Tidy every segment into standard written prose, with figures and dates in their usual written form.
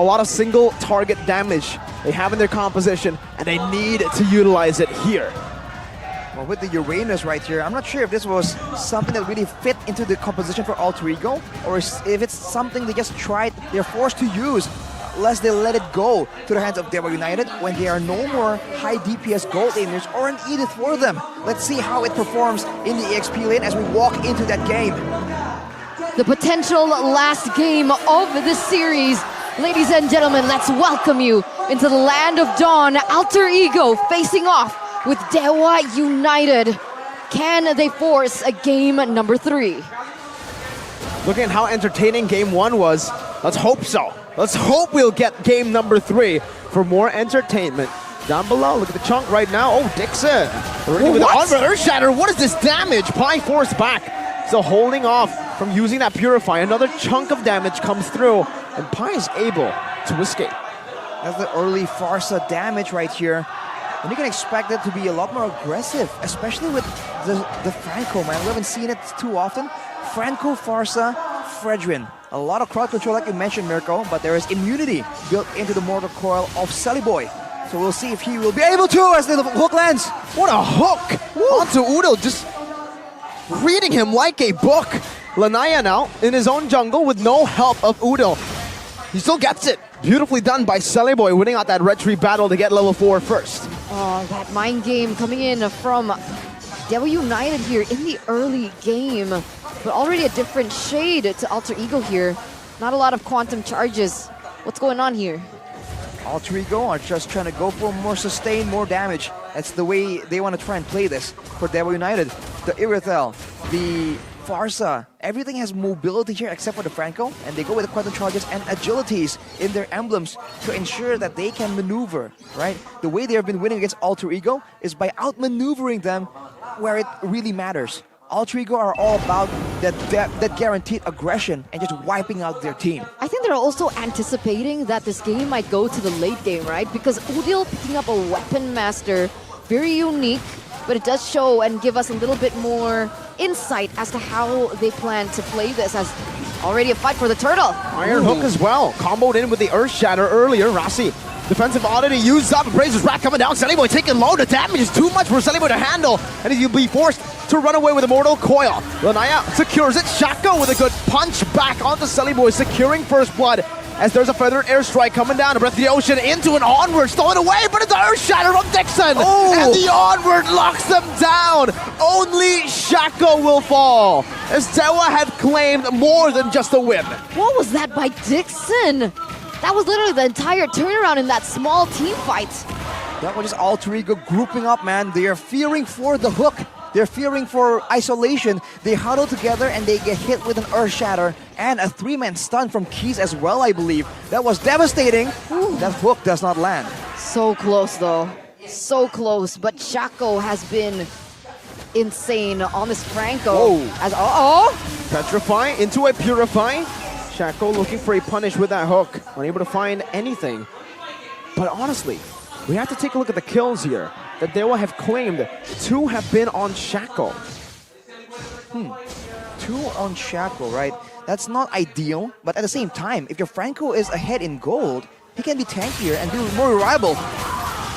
A lot of single target damage they have in their composition, and they need to utilize it here. Well, with the Uranus right here, I'm not sure if this was something that really fit into the composition for Alter Ego, or if it's something they just tried, they're forced to use, lest they let it go to the hands of DEWA United when there are no more high DPS gold laners or an Edith for them. Let's see how it performs in the EXP lane as we walk into that game. The potential last game of this series. Ladies and gentlemen, let's welcome you into the land of dawn. Alter Ego facing off with DEWA United. Can they force a game number 3? Looking at how entertaining game 1 was, let's hope so. Let's hope we'll get game number 3 for more entertainment. Down below, look at the chunk right now. Oh, Dixon. With the Earthshatter. What is this damage? Pi forced back. So holding off from using that Purify. Another chunk of damage comes through, and Pi is able to escape. That's the early Farsa damage right here. And you can expect it to be a lot more aggressive, especially with the Franco, man. We haven't seen it too often. Franco, Farsa, Fredrin. A lot of crowd control like you mentioned, Mirko, but there is immunity built into the mortar coil of Boy. So we'll see if he will be able to as the hook lands. What a hook! Onto Udo, just reading him like a book. Lanaya now in his own jungle with no help of Udo. He still gets it. Beautifully done by Boy, winning out that red tree battle to get level 4 first. Oh, that mind game coming in from DEWA United here in the early game. But already a different shade to Alter Ego here. Not a lot of quantum charges. What's going on here? Alter Ego are just trying to go for more sustain, more damage. That's the way they want to try and play this for DEWA United. The Irithel, the Farsa, everything has mobility here except for the Franco, and they go with the quantum charges and agilities in their emblems to ensure that they can maneuver, right? The way they have been winning against Alter Ego is by outmaneuvering them where it really matters. Alter Ego are all about that guaranteed aggression and just wiping out their team. I think they're also anticipating that this game might go to the late game, right? Because Udil picking up a Weapon Master, very unique, but it does show and give us a little bit more insight as to how they plan to play this, as already a fight for the turtle. Iron Hook as well, comboed in with the Earthshatter earlier. Rossi, defensive oddity used up, Brazer's Rack coming down, Boy taking low, the damage is too much for Boy to handle, and he'll be forced to run away with a Mortal Coil. Lanaya secures it, Shako with a good punch back onto Boy, securing first blood, as there's a feathered airstrike coming down to Breath of the Ocean into an Onward, stolen away, but it's the Earthshatter from Dixon! Oh. And the Onward locks them down! Only Shako will fall, as DEWA had claimed more than just a win. What was that by Dixon? That was literally the entire turnaround in that small team fight. That was just Alter Ego grouping up, man. They are fearing for the hook. They're fearing for isolation. They huddle together and they get hit with an Earthshatter and a 3-man stun from Keys as well, I believe. That was devastating. Ooh. That hook does not land. So close though. So close. But Shako has been insane on this Franco. Whoa. As Petrify into a Purify. Shako looking for a punish with that hook. Unable to find anything. But honestly, we have to take a look at the kills here that DEWA have claimed. 2 have been on Shako. 2 on Shako, right? That's not ideal, but at the same time, if your Franco is ahead in gold, he can be tankier and be more reliable.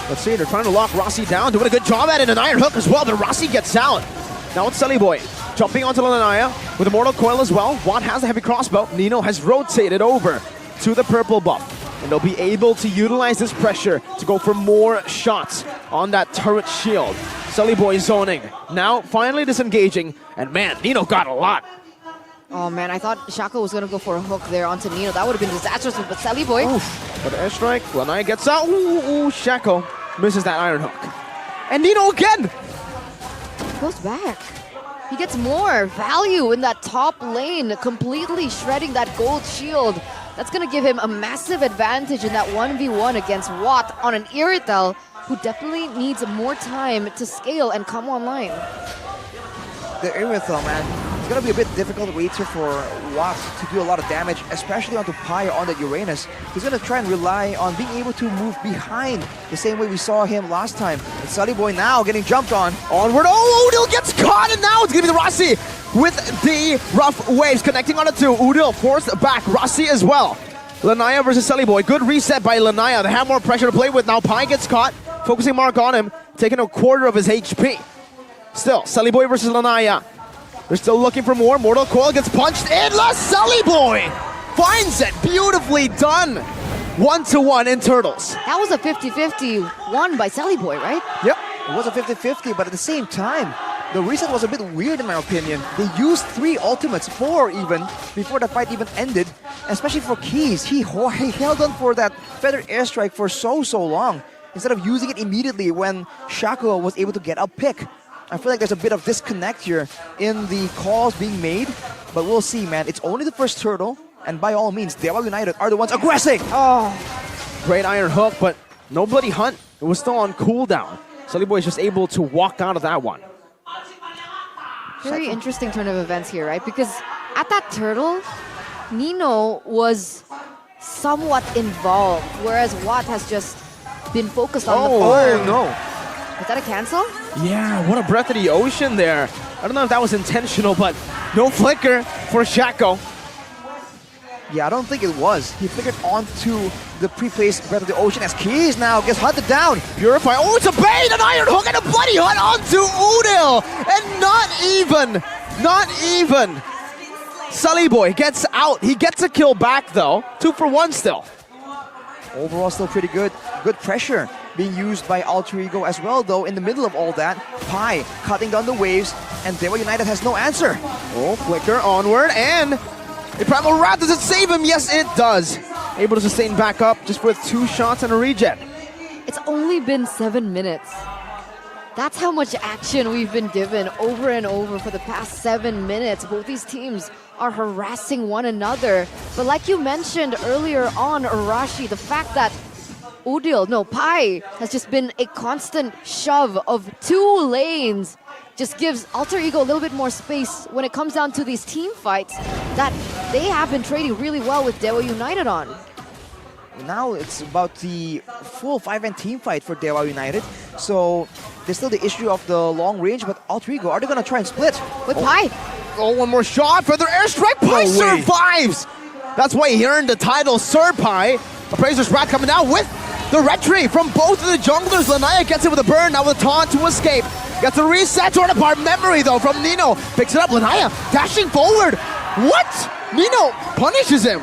Let's see, they're trying to lock Rossi down, doing a good job at it, an Iron Hook as well, but Rossi gets out. Now it's Boy jumping onto Lanaya with a Mortal Coil as well. Watt has a heavy crossbow. Nino has rotated over to the purple buff. And they'll be able to utilize this pressure to go for more shots on that turret shield. Boy zoning. Now finally disengaging. And man, Nino got a lot. Oh man, I thought Shako was going to go for a hook there onto Nino. That would have been disastrous, but Boy. But airstrike, Lanaya gets out. Shako misses that Iron Hook. And Nino again! Goes back. He gets more value in that top lane, completely shredding that gold shield. That's going to give him a massive advantage in that 1v1 against Watt on an Irithel, who definitely needs more time to scale and come online. The Irithel, man, it's going to be a bit difficult wait here for Watt to do a lot of damage, especially onto Pi on that Uranus. He's going to try and rely on being able to move behind the same way we saw him last time. And Boy now getting jumped on. Onward, Udil gets caught, and now it's going to be the Rossi with the rough waves connecting on it too. Udil forced back, Rossi as well. Lanaya versus Sully Boy. Good reset by Lanaya. They have more pressure to play with. Now Pi gets caught. Focusing mark on him. Taking a quarter of his HP. Still, Sully Boy versus Lanaya. They're still looking for more. Mortal Coil gets punched in. Sully Boy finds it. Beautifully done. 1-1 in Turtles. That was a 50-50 won by Sully Boy, right? Yep. It was a 50-50, but at the same time, the reset was a bit weird in my opinion. They used 3 ultimates, 4 even, before the fight even ended. Especially for Keys, he held on for that feather airstrike for so long, instead of using it immediately when Shaco was able to get a pick. I feel like there's a bit of disconnect here in the calls being made, but we'll see, man. It's only the first turtle, and by all means, DEWA United are the ones aggressing. Oh, Great iron hook, but no bloody hunt. It was still on cooldown. Sully Boy is just able to walk out of that one. very interesting turn of events here, right? Because at that turtle, Nino was somewhat involved, whereas Watt has just been focused on the farm. Oh no. Is that a cancel? Yeah, what a breath of the ocean there. I don't know if that was intentional, but no flicker for Shaco. Yeah, I don't think it was. He flickered onto the pre-placed Breath of the Ocean as Keys now gets hunted down. Purify. Oh, it's a bait! An iron hook and a bloody hunt onto Udil! And not even. Sully Boy gets out. He gets a kill back though. 2 for 1 still. Overall, still pretty good. Good pressure being used by Alter Ego as well, though. In the middle of all that, Pi cutting down the waves, and DEWA United has no answer. Oh, flicker onward, and the Primal Wrath, does it save him? Yes, it does. Able to sustain back up just with 2 shots and a regen. It's only been 7 minutes. That's how much action we've been given over and over for the past 7 minutes. Both these teams are harassing one another. But like you mentioned earlier on, Arashi, the fact that Pi has just been a constant shove of 2 lanes just gives Alter Ego a little bit more space when it comes down to these team fights that they have been trading really well with DEWA United on. Now it's about the full 5-man team fight for DEWA United. So there's still the issue of the long range, but Alter Ego, are they going to try and split? With Pi. Oh, one more shot for their airstrike. Pi survives. That's why he earned the title, Sir Pi. Appraiser's Wrath coming out with the retry from both of the junglers. Lanaya gets it with a burn, now with a taunt to escape. Gets a reset, torn apart memory though from Nino. Picks it up, Lanaya dashing forward. What? Nino punishes him.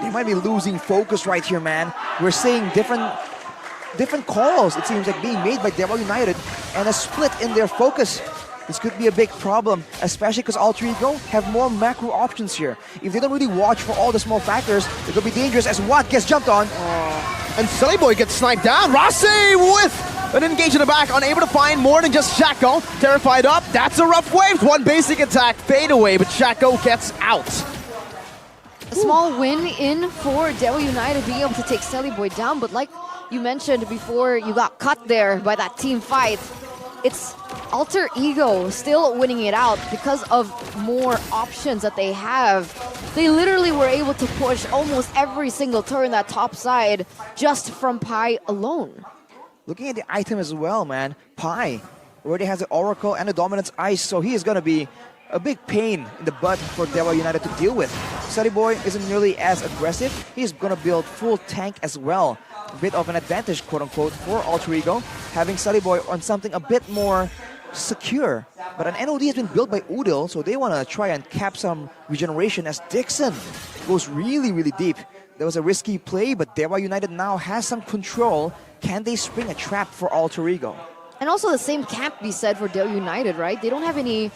They might be losing focus right here, man. We're seeing different calls, it seems like, being made by DEWA United, and a split in their focus. This could be a big problem, especially because Alter Ego have more macro options here. If they don't really watch for all the small factors, it could be dangerous as Watt gets jumped on. And Sully Boy gets sniped down. Rossi with an engage in the back, unable to find more than just Shaco. Terrified up, that's a rough wave. One basic attack, fade away, but Shaco gets out. A small win in for DEWA United being able to take Sully Boy down, but like you mentioned before you got cut there by that team fight, it's Alter Ego still winning it out because of more options that they have. They literally were able to push almost every single turn that top side just from Pi alone. Looking at the item as well, man, Pi already has the Oracle and the Dominance Ice, so he is going to be a big pain in the butt for DEWA United to deal with. Sully Boy isn't nearly as aggressive. He's going to build full tank as well. A bit of an advantage, quote-unquote, for Alter Ego, having Sully Boy on something a bit more secure. But an NOD has been built by Udil, so they want to try and cap some regeneration as Dixon goes really deep. There was a risky play, but DEWA United now has some control. Can they spring a trap for Alter Ego? And also the same can't be said for DEWA United, right? They don't have any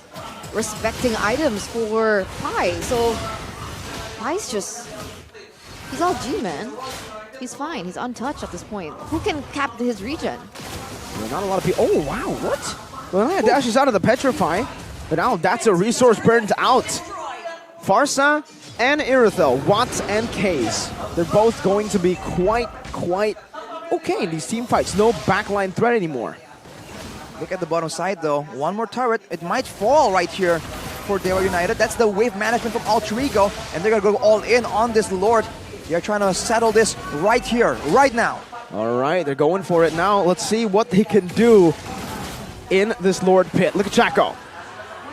respecting items for Pi, so Pi's just, he's all G, man. He's fine, he's untouched at this point. Who can cap his regen? Well, not a lot of people. Oh, wow, what? Well, dashes out of the Petrify, but now that's a resource burned out. Farsa and Irithel, Watts and Kays, they're both going to be quite okay in these team fights. No backline threat anymore. Look at the bottom side though. One more turret. It might fall right here for DEWA United. That's the wave management from Alter Ego, and they're going to go all in on this Lord. They're trying to settle this right here, right now. All right, they're going for it now. Let's see what they can do in this Lord pit. Look at Shaco.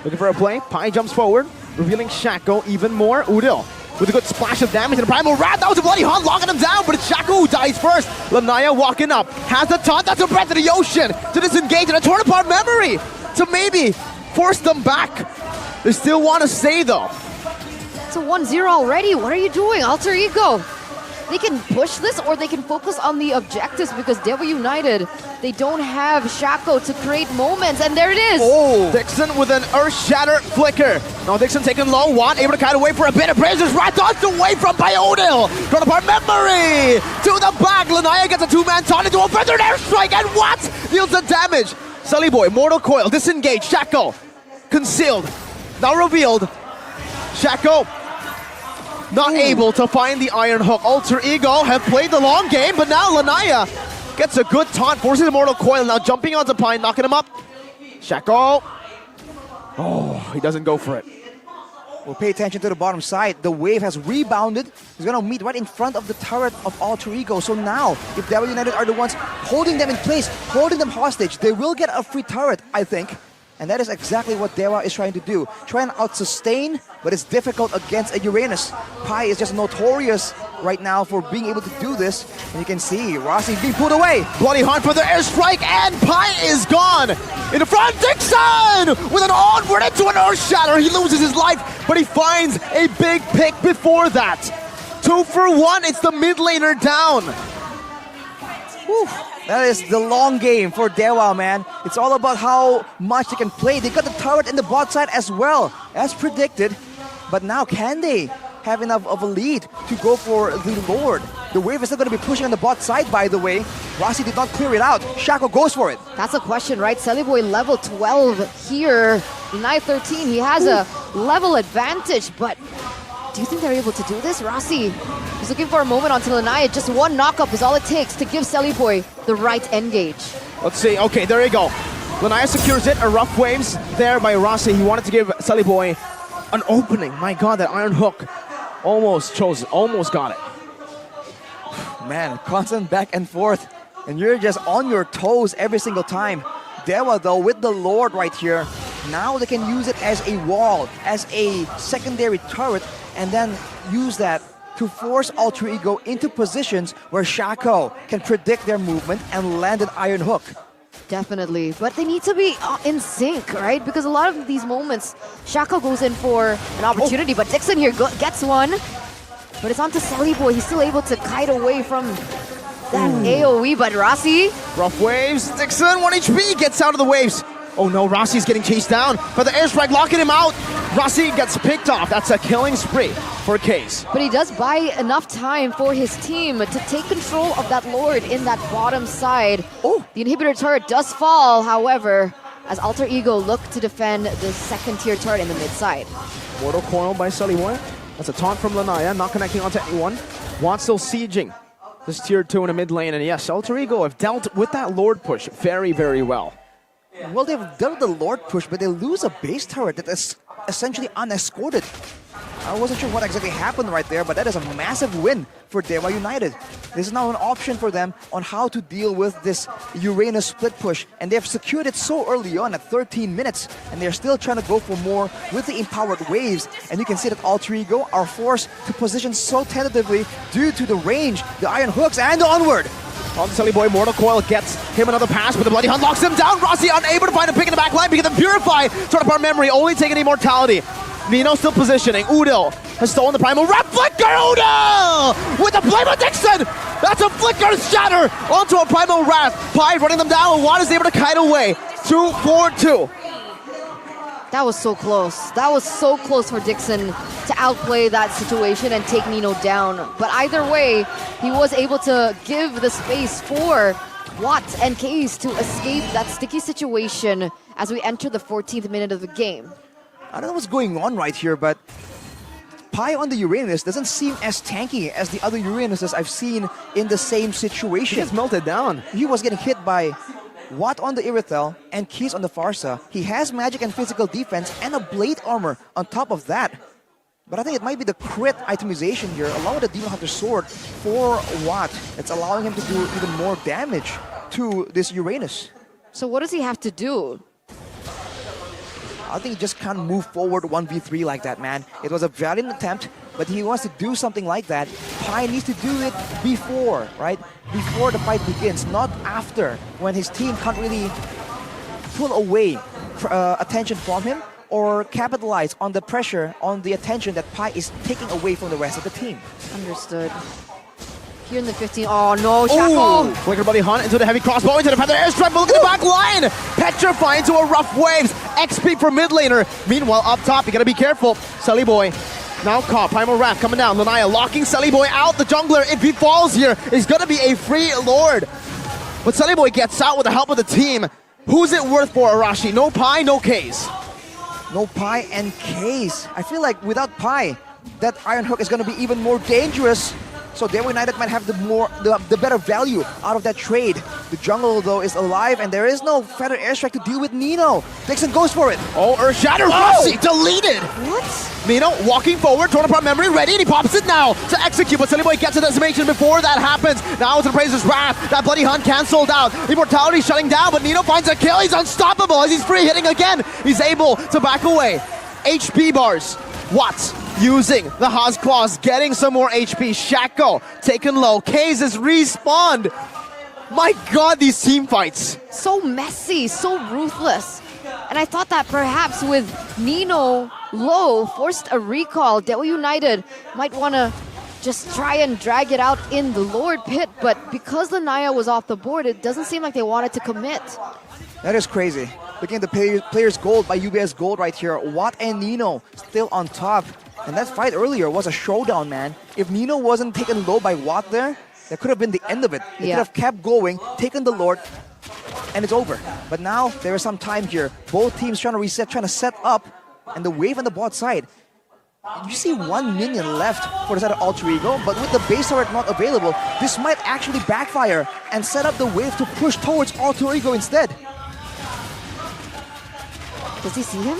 Looking for a play. Pi jumps forward, revealing Shaco even more. Udil with a good splash of damage and a Primal Wrath. That was a bloody hunt, locking him down, but it's Shaco who dies first. Lanaya walking up, has the taunt, that's a breath of the ocean to disengage and a torn apart memory to maybe force them back. They still want to stay though. It's a 1-0 already. What are you doing, Alter Ego? They can push this or they can focus on the objectives because DEWA United, they don't have Shaco to create moments, and there it is. Oh, Dixon with an Earth Shatter flicker. Now Dixon taken low, Juan able to kite away for a bit. Brazers right dodged away from Biodil. Torn apart memory to the back. Lanaya gets a two-man taunt into a feathered airstrike, and what deals the damage? Sully Boy, Mortal Coil, disengaged. Shaco concealed, now revealed. Shaco not able to find the Iron Hook. Alter Ego have played the long game, but now Lanaya gets a good taunt, forcing the Mortal Coil, now jumping onto Pine, knocking him up. Shaco. Oh, he doesn't go for it. We'll pay attention to the bottom side. The wave has rebounded. He's going to meet right in front of the turret of Alter Ego. So now, if DEWA United are the ones holding them in place, holding them hostage, they will get a free turret, I think. And that is exactly what DEWA is trying to do. Try and out-sustain, but it's difficult against a Uranus. Pi is just notorious right now for being able to do this. And you can see Rossi being pulled away. Bloody hunt for the airstrike, and Pi is gone. In the front, Dixon with an onward into an Earth Shatter. He loses his life, but he finds a big pick before that. 2 for 1, it's the mid laner down. Whew. That is the long game for DEWA, man. It's all about how much they can play. They got the turret in the bot side as well, as predicted. But now, can they have enough of a lead to go for the Lord? The wave is still going to be pushing on the bot side, by the way. Rossi did not clear it out. Shaco goes for it. That's a question, right? Boy level 12 here. Knight 13, he has a level advantage, but do you think they're able to do this? Rossi, he's looking for a moment onto Lanaya. Just one knockup is all it takes to give Boy the right engage. Let's see. Okay, there you go. Lanaya secures it. A rough waves there by Rossi. He wanted to give Boy an opening. My God, that Iron Hook almost chose it. Almost got it. Man, constant back and forth. And you're just on your toes every single time. DEWA, though, with the Lord right here, now they can use it as a wall, as a secondary turret, and then use that to force Alter Ego into positions where Shaco can predict their movement and land an Iron Hook. Definitely, but they need to be in sync, right? Because a lot of these moments, Shaco goes in for an opportunity, but Dixon here gets one. But it's on to Boy. He's still able to kite away from that AoE, but Rossi. Rough waves. Dixon, 1 HP, gets out of the waves. Oh no, Rossi's getting chased down, but the airstrike locking him out. Rossi gets picked off. That's a killing spree for Case. But he does buy enough time for his team to take control of that Lord in that bottom side. Oh, the inhibitor turret does fall, however, as Alter Ego look to defend the second tier turret in the mid side. Mortal Coil by Boy. That's a taunt from Lanaya, not connecting onto anyone. Juan still sieging this tier 2 in the mid lane, and yes, Alter Ego have dealt with that Lord push very, very well. Well, they've done the Lord push, but they lose a base turret that is essentially unescorted. I wasn't sure what exactly happened right there, but that is a massive win for DEWA United. This is now an option for them on how to deal with this Uranus split push, and they've secured it so early on at 13 minutes, and they're still trying to go for more with the empowered waves, and you can see that Alter Ego are forced to position so tentatively due to the range, the Iron Hooks, and onward. On Boy, Mortal Coil gets him another pass, but the Bloody Hunt locks him down. Rossi unable to find a pick in the back line because of Purify. Turn apart memory, only taking immortality. Nino still positioning. Udil has stolen the Primal Wrath. Flicker Udil with a Flame of Dixon. That's a Flicker Shatter onto a Primal Wrath. Pi running them down. Juan is able to kite away. 2-4-2. That was so close. That was so close for Dixon to outplay that situation and take Nino down. But either way, he was able to give the space for Watt and Case to escape that sticky situation as we enter the 14th minute of the game. I don't know what's going on right here, but Pi on the Uranus doesn't seem as tanky as the other Uranuses I've seen in the same situation. He gets melted down. He was getting hit by Watt on the Irithel and Keys on the Farsa. He has magic and physical defense and a blade armor on top of that. But I think it might be the crit itemization here, along with the Demon Hunter Sword for Watt. It's allowing him to do even more damage to this Uranus. So what does he have to do? I think he just can't move forward 1v3 like that, man. It was a valiant attempt. but he wants to do something like that, Pi needs to do it before, right? Before the fight begins, not after, when his team can't really pull away attention from him or capitalize on the pressure, on the attention that Pi is taking away from the rest of the team. Understood. Here in the 15. Oh no, Shaco! Wicker Buddy Hunt into the heavy crossbow, into the feather airstrike, but look at the back line! Petrify into a rough waves. XP for mid laner. Meanwhile, up top, you gotta be careful. Sully Boy now caught. Primal Wrath coming down. Lanaya locking Sully Boy out. The jungler, if he falls here, is gonna be a free lord. But Sully Boy gets out with the help of the team. Who's it worth for, Arashi? No Pi, no K's. No Pi and Case. I feel like without Pi, that Iron Hook is gonna be even more dangerous. So DEWA United might have the better value out of that trade. The jungle though is alive and there is no Feather Airstrike to deal with Nino. Dixon goes for it. Oh, Earth Shatter, Rossi deleted! What? Nino walking forward, torn apart memory, ready, and he pops it now to execute, but Sully Boy gets a decimation before that happens. Now it's the Praiser's Wrath. That Bloody Hunt cancelled out. Immortality shutting down, but Nino finds a kill. He's unstoppable as he's free hitting again. He's able to back away. HP bars. What? Using the Haas Claws, getting some more HP. Shaco taken low. Kaze is respawned. My god, these team fights. So messy, so ruthless. And I thought that perhaps with Nino low, forced a recall, DEWA United might want to just try and drag it out in the Lord Pit, but because Lanaya was off the board, it doesn't seem like they wanted to commit. That is crazy. Looking at the players gold by UBS Gold right here. Watt and Nino still on top. And that fight earlier was a showdown, man. If Nino wasn't taken low by Watt there, that could have been the end of it. They could have kept going, taken the Lord, and it's over. But now there is some time here. Both teams trying to reset, trying to set up, and the wave on the bot side. You see 1 minion left for the side of Alter Ego, but with the base turret not available, this might actually backfire and set up the wave to push towards Alter Ego instead. Does he see him?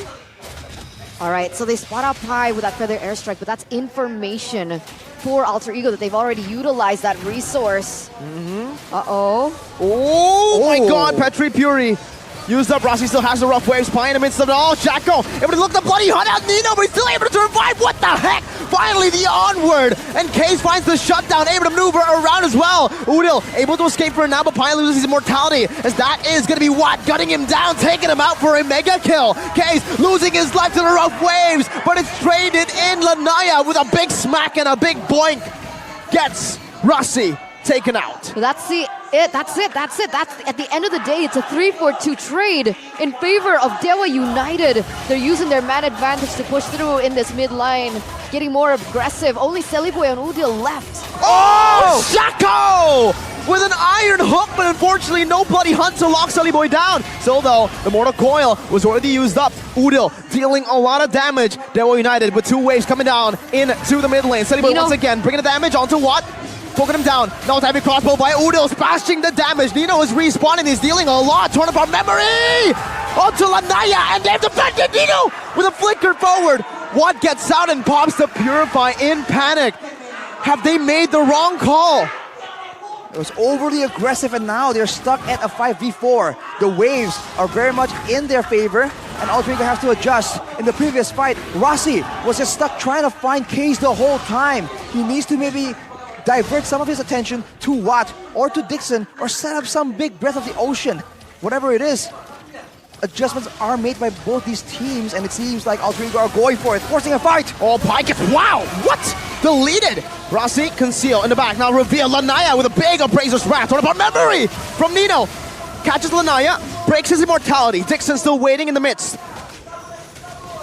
All right, so they spot out Pi with that Feather Airstrike, but that's information for Alter Ego that they've already utilized that resource. Uh-oh. Oh my god, Petri Fury used up. Rossi still has the rough waves. Pi in the midst of it all. Shaco able to look the Bloody Hunt out Nino, but he's still able to survive. What the heck? Finally the onward. And Case finds the shutdown, able to maneuver around as well. Udil able to escape for now, but Pi loses his immortality as that is going to be Watt gutting him down, taking him out for a mega kill. Case losing his life to the rough waves, but it's traded in. Lanaya with a big smack and a big boink gets Rossi taken out. So that's it. That's at the end of the day, it's a 3-4-2 trade in favor of DEWA United. They're using their man advantage to push through in this mid line, getting more aggressive. Only Celiboy and Udil left. Oh! Shaco! With an iron hook, but unfortunately no Bloody Hunt to lock Celiboy down. Still though, the Mortal Coil was already used up. Udil dealing a lot of damage. DEWA United with 2 waves coming down into the mid lane. Celiboy once again bringing the damage onto Watt. Poking him down. Now it's heavy crossbow by Udil, smashing the damage. Nino is respawning. He's dealing a lot. Torn apart memory! Onto Lanaya, and they've defended Nino with a flicker forward. Watt gets out and pops the Purify in panic. Have they made the wrong call? It was overly aggressive, and now they're stuck at a 5v4. The waves are very much in their favor, and Alter Ego have to adjust. In the previous fight, Rossi was just stuck trying to find Case the whole time. He needs to maybe divert some of his attention to Watt or to Dixon or set up some big Breath of the Ocean. Whatever it is, adjustments are made by both these teams, and it seems like Alter Ego are going for it, forcing a fight. Oh, Pi gets, wow, what? Deleted. Rossi, conceal in the back. Now reveal Lanaya with a big Appraiser's Wrath. What about memory from Nino? Catches Lanaya, breaks his immortality. Dixon still waiting in the midst.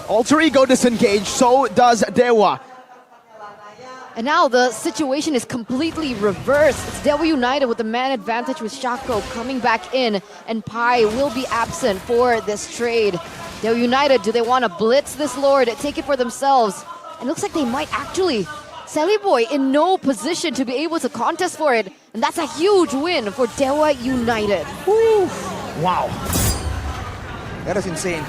Alter Ego disengaged, so does DEWA. And now the situation is completely reversed. It's DEWA United with the man advantage with Shaco coming back in, and Pi will be absent for this trade. DEWA United, do they want to blitz this Lord, take it for themselves? And it looks like they might actually. Celiboy in no position to be able to contest for it, and that's a huge win for DEWA United. Woo. Wow. That is insane.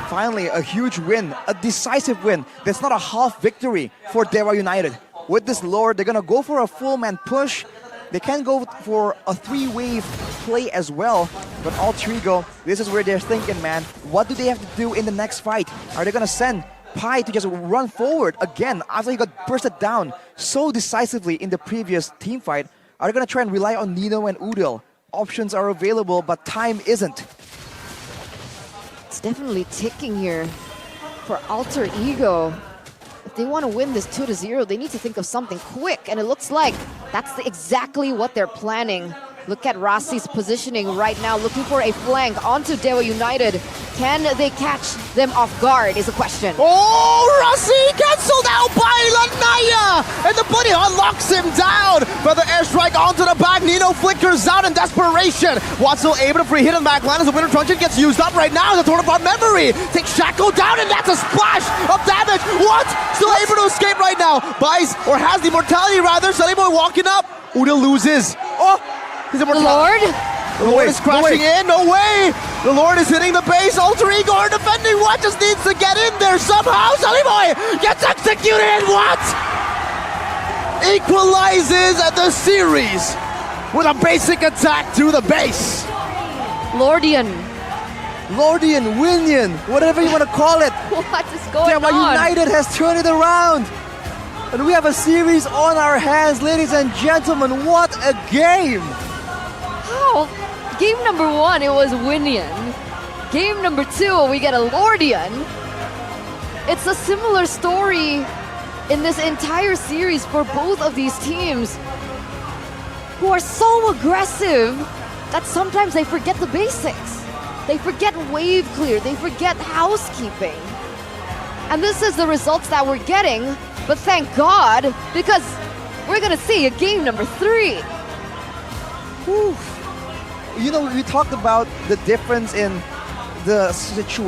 Finally, a huge win, a decisive win. That's not a half victory for DEWA United. With this Lord, they're going to go for a full man push. They can go for a 3-wave play as well. But Alter Ego, this is where they're thinking, man. What do they have to do in the next fight? Are they going to send Pi to just run forward again after he got bursted down so decisively in the previous team fight. Are they going to try and rely on Nino and Udil? Options are available, but time isn't. It's definitely ticking here for Alter Ego. If they want to win this 2-0, they need to think of something quick, and it looks like that's exactly what they're planning. Look at Rossi's positioning right now, looking for a flank onto DEWA United. Can they catch them off guard is a question. Oh, Rossi cancelled out by Lanaya! And the Buddy Hunt locks him down! But the airstrike onto the back, Nino flickers out in desperation. Watson able to free hit on the back line as the Winter Truncheon gets used up right now. The Tornabot memory takes Shackle down, and that's a splash of damage. What? Still able to escape right now. Buys, or has the mortality rather. Sunnyboy walking up. Udil loses. Oh! He's The Lord? The Lord is crashing in. No way! The Lord is hitting the base. Alter Ego are defending. What just needs to get in there somehow? Sunnyboy gets executed, and what? Equalizes the series with a basic attack to the base. Lordian. Winion, whatever you want to call it. What is going DEWA on? United has turned it around. And we have a series on our hands, ladies and gentlemen. What a game! How? Game number 1, it was Winian. Game number 2, we get a Lordian. It's a similar story in this entire series for both of these teams, who are so aggressive that sometimes they forget the basics. They forget wave clear, they forget housekeeping. And this is the results that we're getting, but thank God, because we're gonna see a game number 3. Whew. You know, we talked about the difference in the situation